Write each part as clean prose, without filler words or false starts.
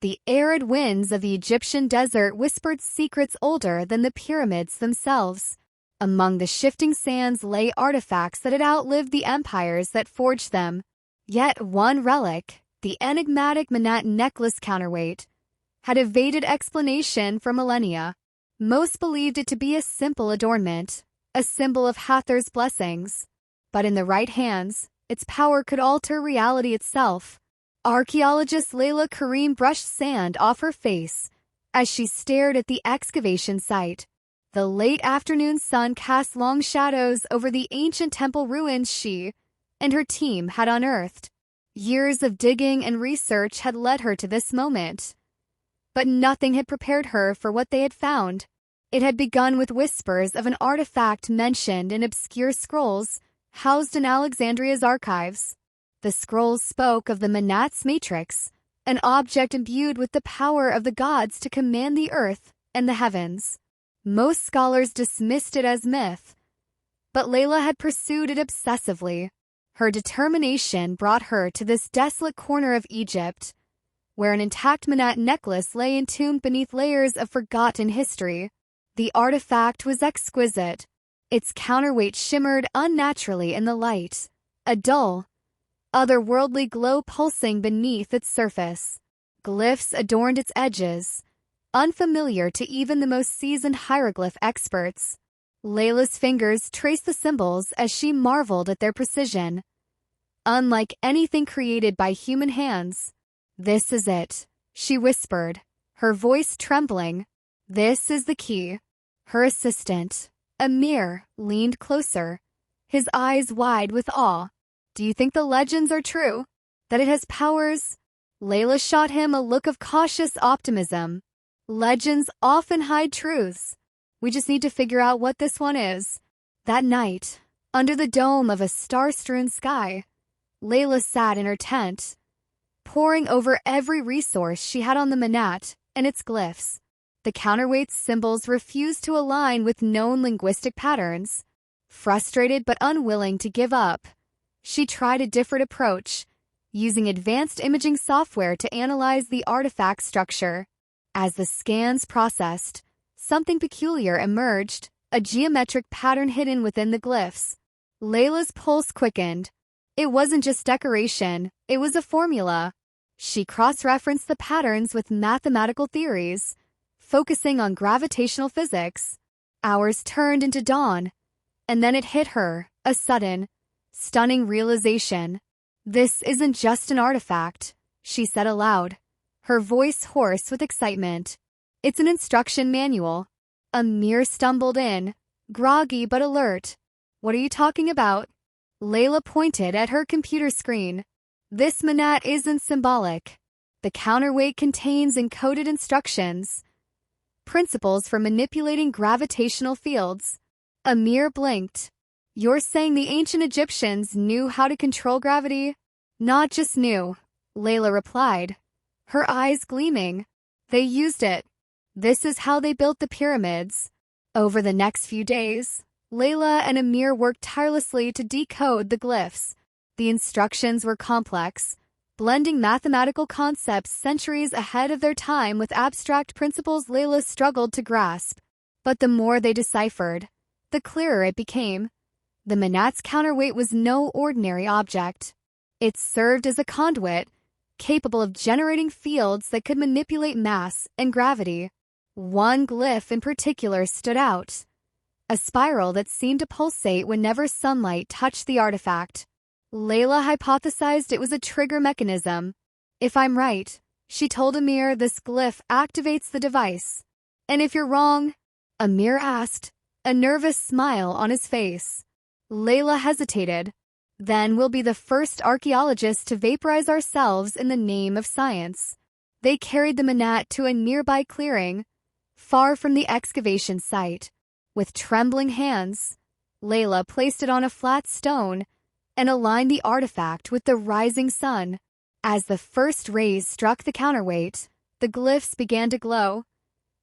The arid winds of the Egyptian desert whispered secrets older than the pyramids themselves. Among the shifting sands lay artifacts that had outlived the empires that forged them. Yet one relic, the enigmatic Menat necklace counterweight, had evaded explanation for millennia. Most believed it to be a simple adornment, a symbol of Hathor's blessings. But in the right hands, its power could alter reality itself. Archaeologist Leila Karim brushed sand off her face as she stared at the excavation site. The late afternoon sun cast long shadows over the ancient temple ruins she and her team had unearthed. Years of digging and research had led her to this moment. But nothing had prepared her for what they had found. It had begun with whispers of an artifact mentioned in obscure scrolls housed in Alexandria's archives. The scrolls spoke of the Menat's matrix, an object imbued with the power of the gods to command the earth and the heavens. Most scholars dismissed it as myth, but Leila had pursued it obsessively. Her determination brought her to this desolate corner of Egypt, where an intact Menat necklace lay entombed beneath layers of forgotten history. The artifact was exquisite. Its counterweight shimmered unnaturally in the light, a dull, otherworldly glow pulsing beneath its surface. Glyphs adorned its edges, unfamiliar to even the most seasoned hieroglyph experts. Leila's fingers traced the symbols as she marveled at their precision. Unlike anything created by human hands. "This is it," she whispered, her voice trembling. "This is the key." Her assistant, Amir, leaned closer, his eyes wide with awe. "Do you think the legends are true? That it has powers?" Leila shot him a look of cautious optimism. "Legends often hide truths. We just need to figure out what this one is." That night, under the dome of a star-strewn sky, Leila sat in her tent, poring over every resource she had on the Menat and its glyphs. The counterweight's symbols refused to align with known linguistic patterns. Frustrated but unwilling to give up, she tried a different approach, using advanced imaging software to analyze the artifact structure. As the scans processed, something peculiar emerged, a geometric pattern hidden within the glyphs. Leila's pulse quickened. It wasn't just decoration, it was a formula. She cross-referenced the patterns with mathematical theories, focusing on gravitational physics. Hours turned into dawn, and then it hit her, a sudden, stunning realization. "This isn't just an artifact," she said aloud, her voice hoarse with excitement. "It's an instruction manual." Amir stumbled in, groggy but alert. "What are you talking about?" Leila pointed at her computer screen. "This Menat isn't symbolic. The counterweight contains encoded instructions, principles for manipulating gravitational fields." Amir blinked. "You're saying the ancient Egyptians knew how to control gravity?" "Not just knew," Leila replied, her eyes gleaming. "They used it. This is how they built the pyramids." Over the next few days, Leila and Amir worked tirelessly to decode the glyphs. The instructions were complex, blending mathematical concepts centuries ahead of their time with abstract principles Leila struggled to grasp. But the more they deciphered, the clearer it became. The Menat's counterweight was no ordinary object. It served as a conduit, capable of generating fields that could manipulate mass and gravity. One glyph in particular stood out, a spiral that seemed to pulsate whenever sunlight touched the artifact. Leila hypothesized it was a trigger mechanism. "If I'm right," she told Amir, "this glyph activates the device." "And if you're wrong?" Amir asked, a nervous smile on his face. Leila hesitated. "Then we'll be the first archaeologists to vaporize ourselves in the name of science." They carried the Menat to a nearby clearing, far from the excavation site. With trembling hands, Leila placed it on a flat stone and aligned the artifact with the rising sun. As the first rays struck the counterweight, the glyphs began to glow,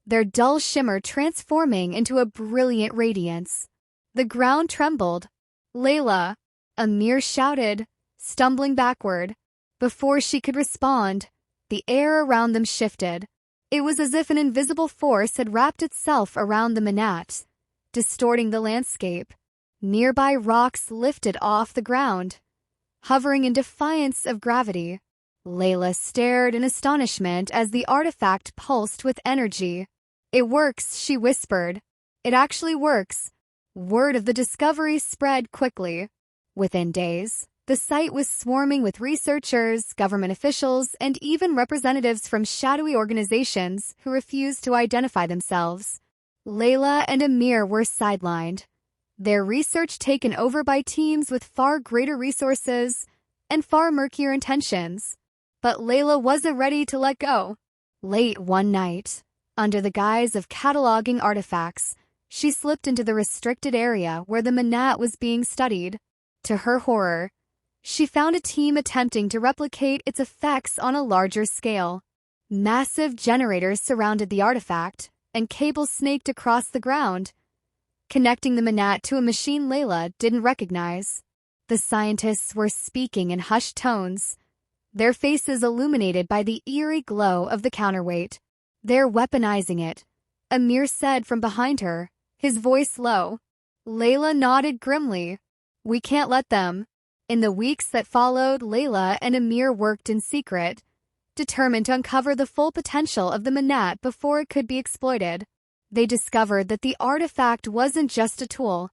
their dull shimmer transforming into a brilliant radiance. The ground trembled. "Leila!" Amir shouted, stumbling backward. Before she could respond, The air around them shifted. It was as if an invisible force had wrapped itself around the Menat, distorting the landscape. Nearby rocks lifted off the ground, hovering in defiance of gravity. Leila stared in astonishment as the artifact pulsed with energy. "It works," she whispered. "It actually works." Word of the discovery spread quickly. Within days, the site was swarming with researchers, government officials, and even representatives from shadowy organizations who refused to identify themselves. Leila and Amir were sidelined, their research taken over by teams with far greater resources and far murkier intentions. But Leila wasn't ready to let go. Late one night, under the guise of cataloging artifacts, she slipped into the restricted area where the Menat was being studied. To her horror, she found a team attempting to replicate its effects on a larger scale. Massive generators surrounded the artifact, and cables snaked across the ground, connecting the Menat to a machine Leila didn't recognize. The scientists were speaking in hushed tones, their faces illuminated by the eerie glow of the counterweight. "They're weaponizing it," Amir said from behind her, his voice low. Leila nodded grimly. "We can't let them." In the weeks that followed, Leila and Amir worked in secret, determined to uncover the full potential of the Menat before it could be exploited. They discovered that the artifact wasn't just a tool.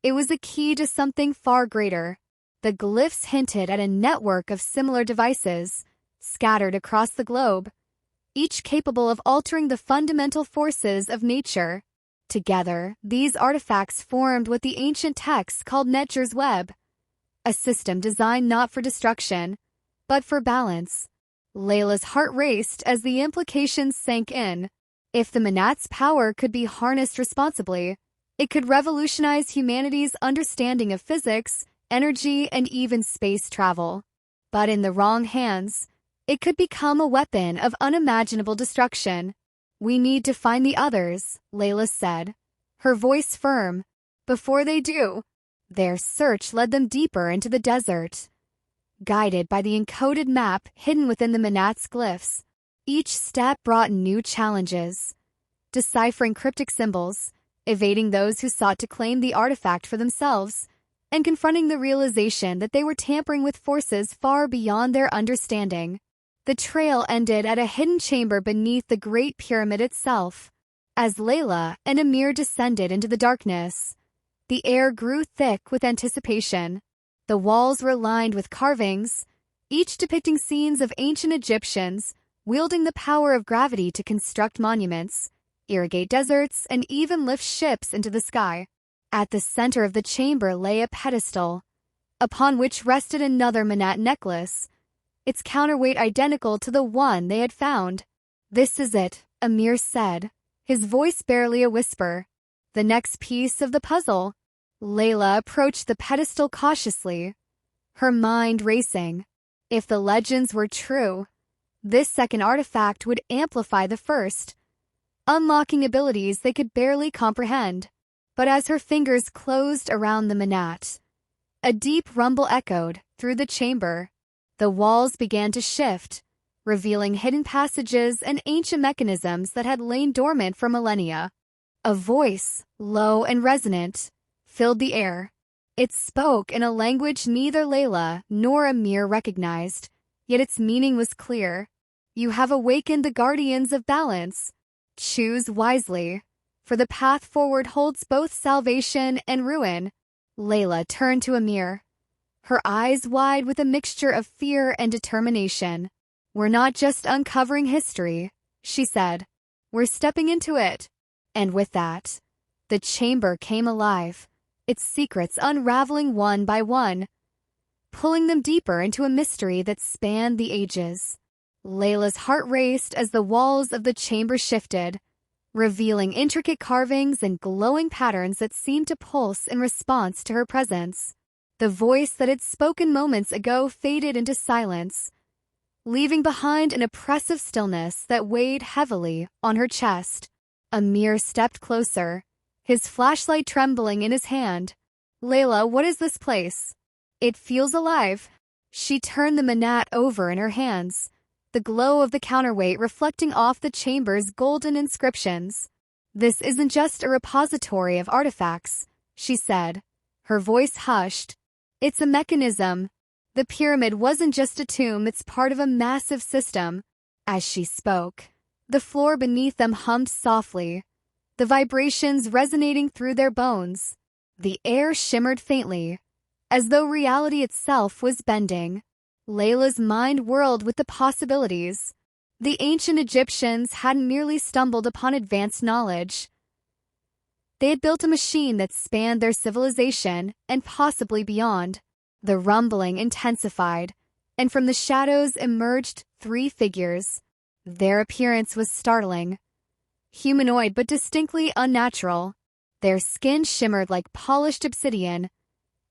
It was a key to something far greater. The glyphs hinted at a network of similar devices, scattered across the globe, each capable of altering the fundamental forces of nature. Together, these artifacts formed what the ancient texts called Nature's web, a system designed not for destruction, but for balance. Leila's heart raced as the implications sank in. If the Menat's power could be harnessed responsibly, it could revolutionize humanity's understanding of physics, energy, and even space travel. But in the wrong hands, it could become a weapon of unimaginable destruction. "We need to find the others," Leila said, her voice firm. "Before they do." Their search led them deeper into the desert, guided by the encoded map hidden within the Menat's glyphs. Each step brought new challenges, deciphering cryptic symbols, evading those who sought to claim the artifact for themselves, and confronting the realization that they were tampering with forces far beyond their understanding. The trail ended at a hidden chamber beneath the Great Pyramid itself. As Leila and Amir descended into the darkness, the air grew thick with anticipation. The walls were lined with carvings, each depicting scenes of ancient Egyptians wielding the power of gravity to construct monuments, irrigate deserts, and even lift ships into the sky. At the center of the chamber lay a pedestal, upon which rested another Menat necklace, its counterweight identical to the one they had found. "This is it," Amir said, his voice barely a whisper. "The next piece of the puzzle." Leila approached the pedestal cautiously, her mind racing. If the legends were true, this second artifact would amplify the first, unlocking abilities they could barely comprehend. But as her fingers closed around the Menat, a deep rumble echoed through the chamber. The walls began to shift, revealing hidden passages and ancient mechanisms that had lain dormant for millennia. A voice, low and resonant, filled the air. It spoke in a language neither Leila nor Amir recognized, yet its meaning was clear. "You have awakened the guardians of balance. Choose wisely, for the path forward holds both salvation and ruin." Leila turned to Amir, her eyes wide with a mixture of fear and determination. "We're not just uncovering history," she said. "We're stepping into it." And with that, the chamber came alive, its secrets unraveling one by one, pulling them deeper into a mystery that spanned the ages. Leila's heart raced as the walls of the chamber shifted, revealing intricate carvings and glowing patterns that seemed to pulse in response to her presence. The voice that had spoken moments ago faded into silence, leaving behind an oppressive stillness that weighed heavily on her chest. Amir stepped closer, his flashlight trembling in his hand. "Leila, what is this place?" "It feels alive." She turned the Menat over in her hands, the glow of the counterweight reflecting off the chamber's golden inscriptions. "This isn't just a repository of artifacts," she said, her voice hushed. "It's a mechanism. The pyramid wasn't just a tomb, it's part of a massive system." As she spoke, the floor beneath them hummed softly, the vibrations resonating through their bones. The air shimmered faintly, as though reality itself was bending. Leila's mind whirled with the possibilities. The ancient Egyptians hadn't merely stumbled upon advanced knowledge. They had built a machine that spanned their civilization and possibly beyond. The rumbling intensified, and from the shadows emerged 3 figures. Their appearance was startling. Humanoid but distinctly unnatural. Their skin shimmered like polished obsidian,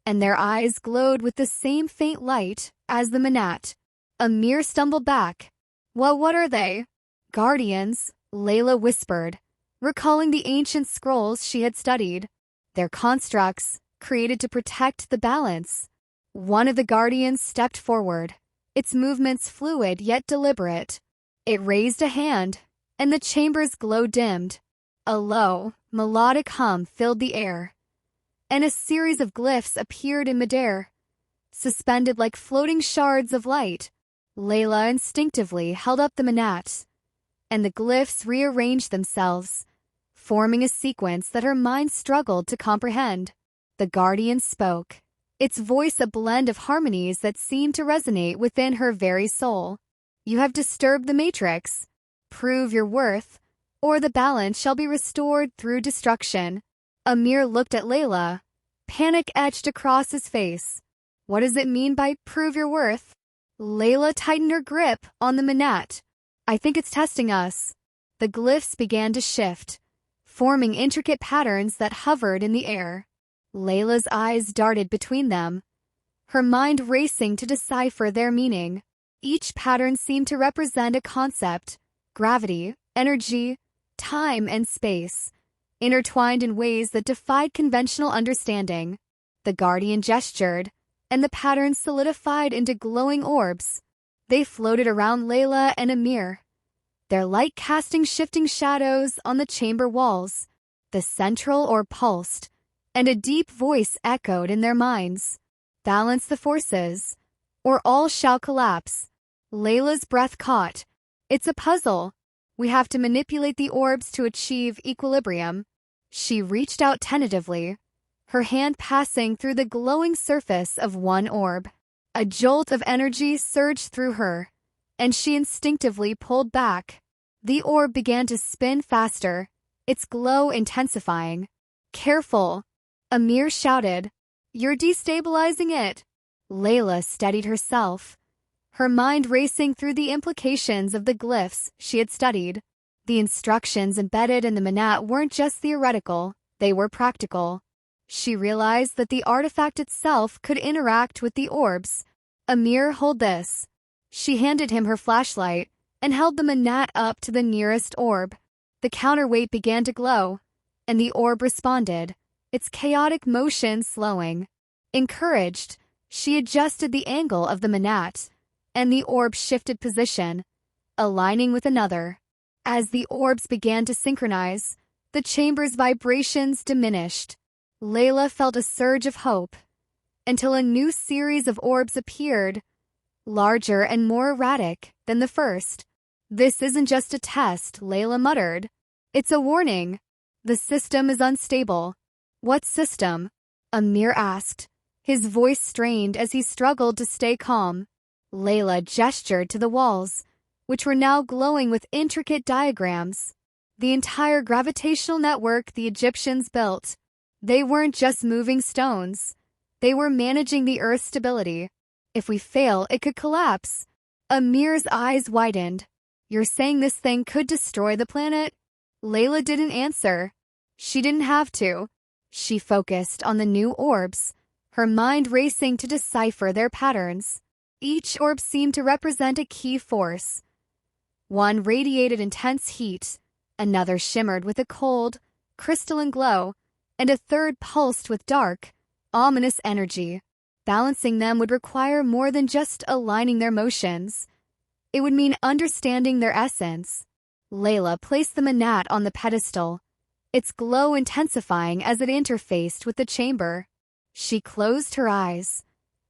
and their eyes glowed with the same faint light as the Menat. Amir stumbled back. "Well, what are they?" "Guardians," Leila whispered, recalling the ancient scrolls she had studied. "They're constructs, created to protect the balance." One of the guardians stepped forward, its movements fluid yet deliberate. It raised a hand, and the chamber's glow dimmed. A low, melodic hum filled the air, and a series of glyphs appeared in midair, suspended like floating shards of light. Leila instinctively held up the Menat, and the glyphs rearranged themselves, forming a sequence that her mind struggled to comprehend. The guardian spoke, its voice a blend of harmonies that seemed to resonate within her very soul. "You have disturbed the matrix. Prove your worth, or the balance shall be restored through destruction." Amir looked at Leila, panic etched across his face. "What does it mean by prove your worth?" Leila tightened her grip on the Menat. "I think it's testing us." The glyphs began to shift, forming intricate patterns that hovered in the air. Leila's eyes darted between them, her mind racing to decipher their meaning. Each pattern seemed to represent a concept: gravity, energy, time, and space, intertwined in ways that defied conventional understanding. The guardian gestured, and the patterns solidified into glowing orbs. They floated around Leila and Amir, their light casting shifting shadows on the chamber walls. The central orb pulsed, and a deep voice echoed in their minds. "Balance the forces, or all shall collapse." Leila's breath caught. "It's a puzzle. We have to manipulate the orbs to achieve equilibrium." She reached out tentatively, her hand passing through the glowing surface of one orb. A jolt of energy surged through her, and she instinctively pulled back. The orb began to spin faster, its glow intensifying. "Careful!" Amir shouted. "You're destabilizing it." Leila steadied herself, her mind racing through the implications of the glyphs she had studied. The instructions embedded in the Menat weren't just theoretical, they were practical. She realized that the artifact itself could interact with the orbs. "Amir, hold this." She handed him her flashlight and held the Menat up to the nearest orb. The counterweight began to glow, and the orb responded, its chaotic motion slowing. Encouraged, she adjusted the angle of the Menat, and the orb shifted position, aligning with another. As the orbs began to synchronize, the chamber's vibrations diminished. Leila felt a surge of hope, until a new series of orbs appeared, larger and more erratic than the first. "This isn't just a test," Leila muttered. "It's a warning. The system is unstable." "What system?" Amir asked, his voice strained as he struggled to stay calm. Leila gestured to the walls, which were now glowing with intricate diagrams. The entire gravitational network the Egyptians built. They weren't just moving stones. They were managing the Earth's stability. If we fail, it could collapse. Amir's eyes widened. "You're saying this thing could destroy the planet?" Leila didn't answer. She didn't have to. She focused on the new orbs, her mind racing to decipher their patterns. Each orb seemed to represent a key force. One radiated intense heat, another shimmered with a cold, crystalline glow, and a third pulsed with dark, ominous energy. Balancing them would require more than just aligning their motions. It would mean understanding their essence. Leila placed the Menat on the pedestal, its glow intensifying as it interfaced with the chamber. She closed her eyes,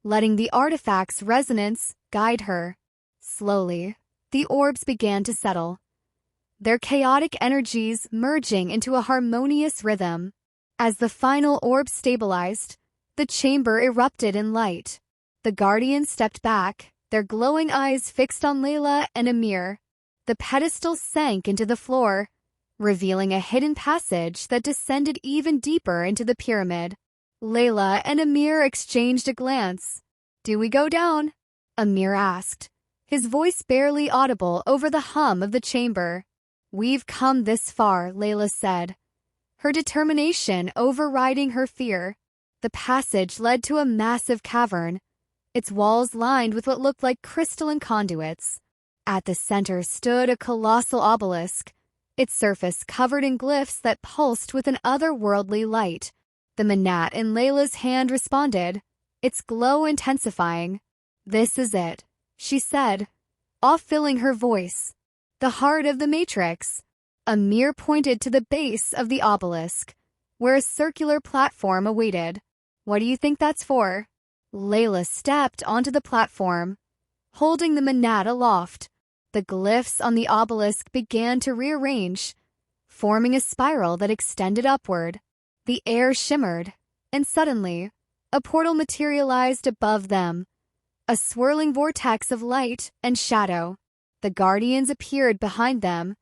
letting the artifact's resonance guide her. Slowly, the orbs began to settle, their chaotic energies merging into a harmonious rhythm. As the final orb stabilized, the chamber erupted in light. The guardians stepped back, their glowing eyes fixed on Leila and Amir. The pedestal sank into the floor, revealing a hidden passage that descended even deeper into the pyramid. Leila and Amir exchanged a glance. "Do we go down?" Amir asked, his voice barely audible over the hum of the chamber. "We've come this far," Leila said, her determination overriding her fear. The passage led to a massive cavern, its walls lined with what looked like crystalline conduits. At the center stood a colossal obelisk, its surface covered in glyphs that pulsed with an otherworldly light. The Menat in Leila's hand responded, its glow intensifying. "This is it," she said, awe-filling her voice. "The heart of the matrix." Amir pointed to the base of the obelisk, where a circular platform awaited. "What do you think that's for?" Leila stepped onto the platform, holding the Menat aloft. The glyphs on the obelisk began to rearrange, forming a spiral that extended upward. The air shimmered, and suddenly, a portal materialized above them, a swirling vortex of light and shadow. The guardians appeared behind them,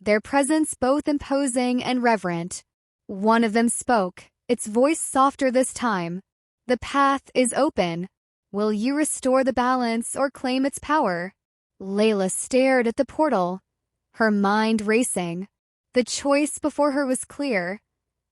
their presence both imposing and reverent. One of them spoke, its voice softer this time. "The path is open. Will you restore the balance or claim its power?" Leila stared at the portal, her mind racing. The choice before her was clear,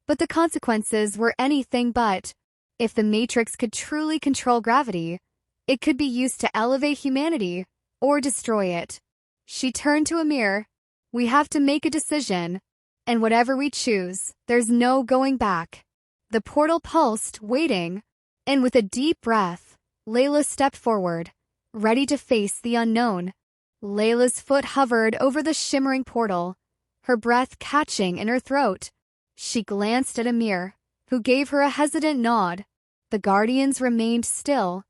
but the consequences were anything but. If the Matrix could truly control gravity, it could be used to elevate humanity or destroy it. She turned to Amir. "We have to make a decision, and whatever we choose, there's no going back." The portal pulsed, waiting, and with a deep breath, Leila stepped forward, ready to face the unknown. Leila's foot hovered over the shimmering portal, her breath catching in her throat. She glanced at Amir, who gave her a hesitant nod. The guardians remained still,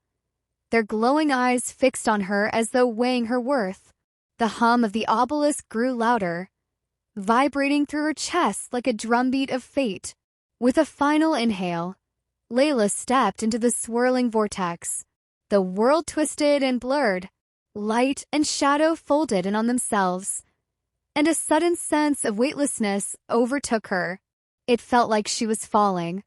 their glowing eyes fixed on her as though weighing her worth. The hum of the obelisk grew louder, vibrating through her chest like a drumbeat of fate. With a final inhale, Leila stepped into the swirling vortex. The world twisted and blurred, light and shadow folded in on themselves, and a sudden sense of weightlessness overtook her. It felt like she was falling,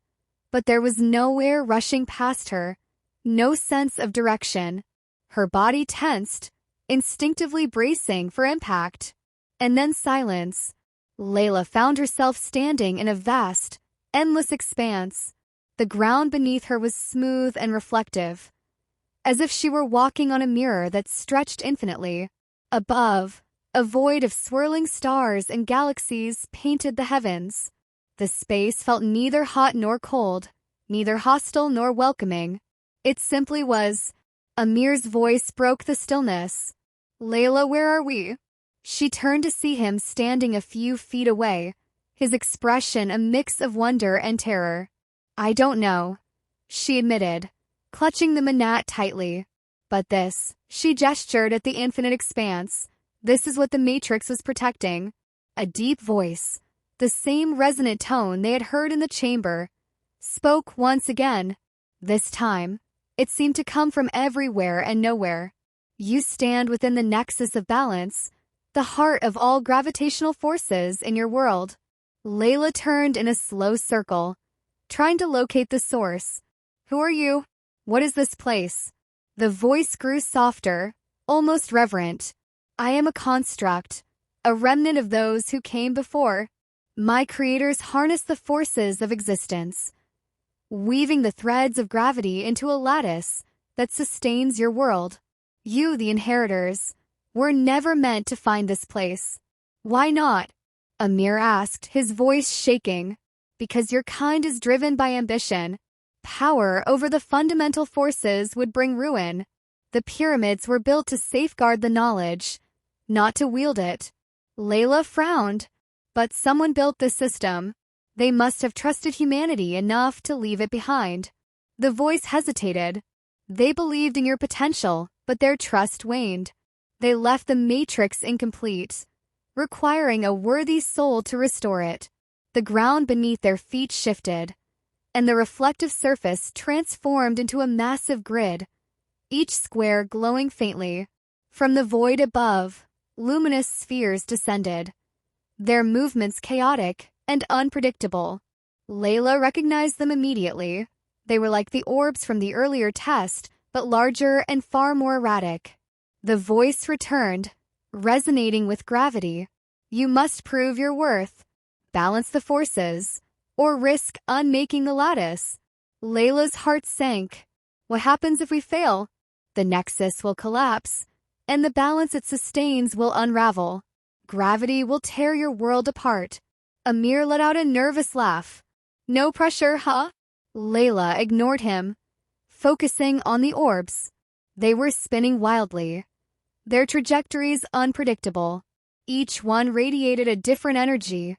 but there was no air rushing past her, no sense of direction. Her body tensed, instinctively bracing for impact. And then silence. Leila found herself standing in a vast, endless expanse. The ground beneath her was smooth and reflective, as if she were walking on a mirror that stretched infinitely. Above, a void of swirling stars and galaxies painted the heavens. The space felt neither hot nor cold, neither hostile nor welcoming. It simply was. Amir's voice broke the stillness. "Leila, where are we?" She turned to see him standing a few feet away, his expression a mix of wonder and terror. "I don't know," she admitted, clutching the Menat tightly. "But this," she gestured at the infinite expanse, "this is what the Matrix was protecting." A deep voice, the same resonant tone they had heard in the chamber, spoke once again. This time, it seemed to come from everywhere and nowhere. "You stand within the nexus of balance, the heart of all gravitational forces in your world." Leila turned in a slow circle, trying to locate the source. "Who are you? What is this place?" The voice grew softer, almost reverent. "I am a construct, a remnant of those who came before. My creators harness the forces of existence, weaving the threads of gravity into a lattice that sustains your world. You, the inheritors, were never meant to find this place." "Why not?" Amir asked, his voice shaking. "Because your kind is driven by ambition. Power over the fundamental forces would bring ruin. The pyramids were built to safeguard the knowledge, not to wield it. Leila frowned. But someone built this system. They must have trusted humanity enough to leave it behind. The voice hesitated. They believed in your potential, but their trust waned. They left the matrix incomplete, requiring a worthy soul to restore it. The ground beneath their feet shifted, and the reflective surface transformed into a massive grid, each square glowing faintly. From the void above, luminous spheres descended, their movements chaotic and unpredictable. Leila recognized them immediately. They were like the orbs from the earlier test, but larger and far more erratic. The voice returned, resonating with gravity. You must prove your worth, balance the forces, or risk unmaking the lattice. Leila's heart sank. What happens if we fail? The nexus will collapse, and the balance it sustains will unravel. Gravity will tear your world apart. Amir let out a nervous laugh. No pressure, huh? Leila ignored him, focusing on the orbs. They were spinning wildly, their trajectories unpredictable. Each one radiated a different energy.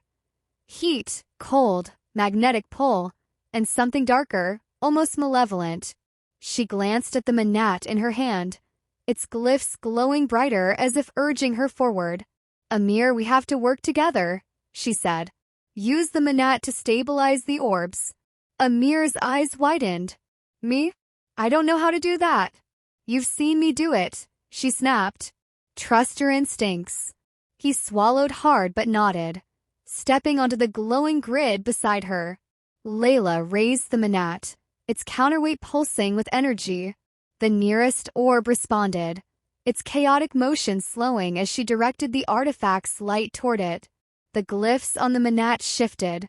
Heat, cold, magnetic pull, and something darker, almost malevolent. She glanced at the Menat in her hand, its glyphs glowing brighter as if urging her forward. Amir, we have to work together, she said. Use the Menat to stabilize the orbs. Amir's eyes widened. Me? I don't know how to do that. You've seen me do it, she snapped. Trust your instincts. He swallowed hard but nodded, stepping onto the glowing grid beside her. Leila raised the Menat, its counterweight pulsing with energy. The nearest orb responded, its chaotic motion slowing as she directed the artifact's light toward it. The glyphs on the Menat shifted,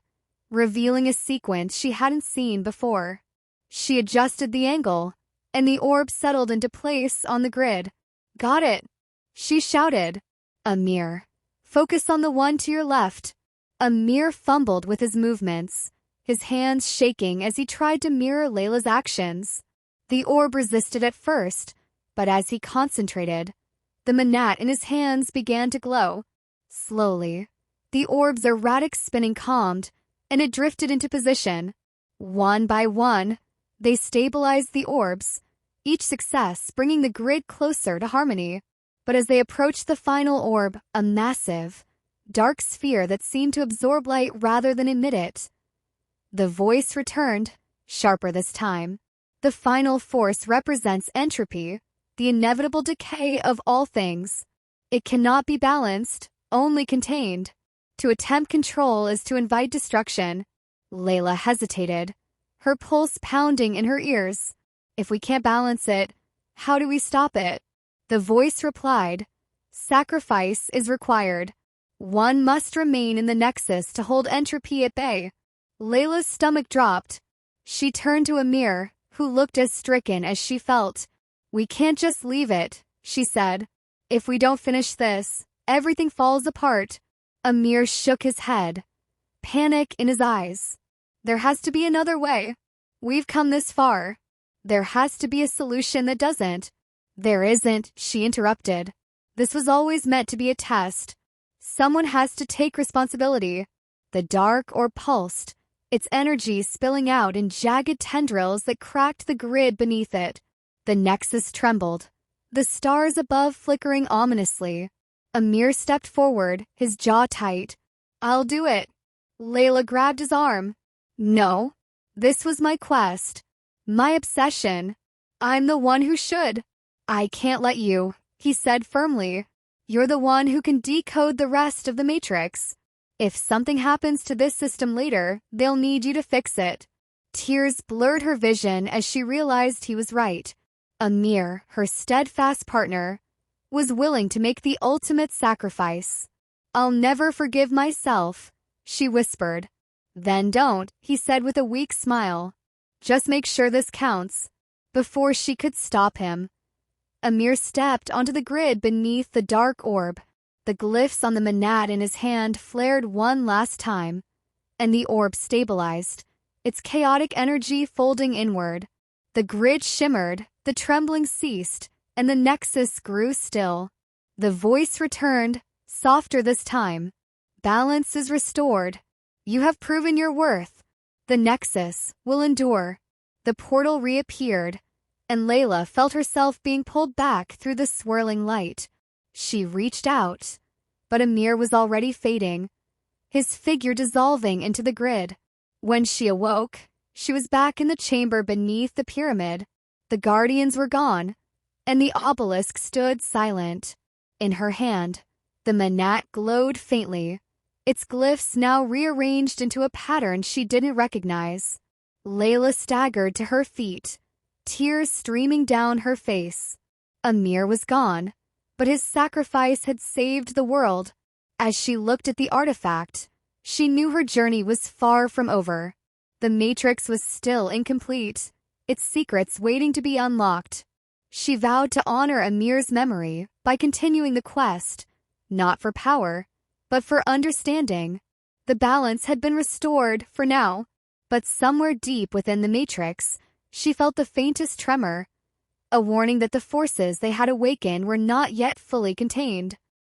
revealing a sequence she hadn't seen before. She adjusted the angle, and the orb settled into place on the grid. Got it, she shouted. Amir, focus on the one to your left. Amir fumbled with his movements, his hands shaking as he tried to mirror Leila's actions. The orb resisted at first, but as he concentrated, the Menat in his hands began to glow. Slowly, the orb's erratic spinning calmed, and it drifted into position. One by one, they stabilized the orbs, each success bringing the grid closer to harmony. But as they approached the final orb, a massive, dark sphere that seemed to absorb light rather than emit it, the voice returned, sharper this time. The final force represents entropy, the inevitable decay of all things. It cannot be balanced, only contained. To attempt control is to invite destruction. Leila hesitated, her pulse pounding in her ears. If we can't balance it, how do we stop it? The voice replied, sacrifice is required. One must remain in the nexus to hold entropy at bay. Leila's stomach dropped. She turned to Amir, who looked as stricken as she felt. We can't just leave it, she said. If we don't finish this, everything falls apart. Amir shook his head, panic in his eyes. There has to be another way. We've come this far. There has to be a solution that doesn't. There isn't, she interrupted. This was always meant to be a test. Someone has to take responsibility. The dark or pulsed, its energy spilling out in jagged tendrils that cracked the grid beneath it. The nexus trembled, the stars above flickering ominously. Amir stepped forward, his jaw tight. I'll do it. Leila grabbed his arm. No. This was my quest. My obsession. I'm the one who should. I can't let you, he said firmly. You're the one who can decode the rest of the matrix. If something happens to this system later, they'll need you to fix it. Tears blurred her vision as she realized he was right. Amir, her steadfast partner, was willing to make the ultimate sacrifice. I'll never forgive myself, she whispered. Then don't, he said with a weak smile. Just make sure this counts. Before she could stop him, Amir stepped onto the grid beneath the dark orb. The glyphs on the Menat in his hand flared one last time, and the orb stabilized, its chaotic energy folding inward. The grid shimmered, the trembling ceased, and the nexus grew still. The voice returned, softer this time. Balance is restored. You have proven your worth. The nexus will endure. The portal reappeared, and Leila felt herself being pulled back through the swirling light. She reached out, but Amir was already fading, his figure dissolving into the grid. When she awoke, she was back in the chamber beneath the pyramid. The guardians were gone, and the obelisk stood silent. In her hand, the Menat glowed faintly, its glyphs now rearranged into a pattern she didn't recognize. Leila staggered to her feet, tears streaming down her face. Amir was gone, but his sacrifice had saved the world. As she looked at the artifact, she knew her journey was far from over. The matrix was still incomplete, its secrets waiting to be unlocked. She vowed to honor Amir's memory by continuing the quest, not for power, but for understanding. The balance had been restored for now, but somewhere deep within the matrix, she felt the faintest tremor, a warning that the forces they had awakened were not yet fully contained.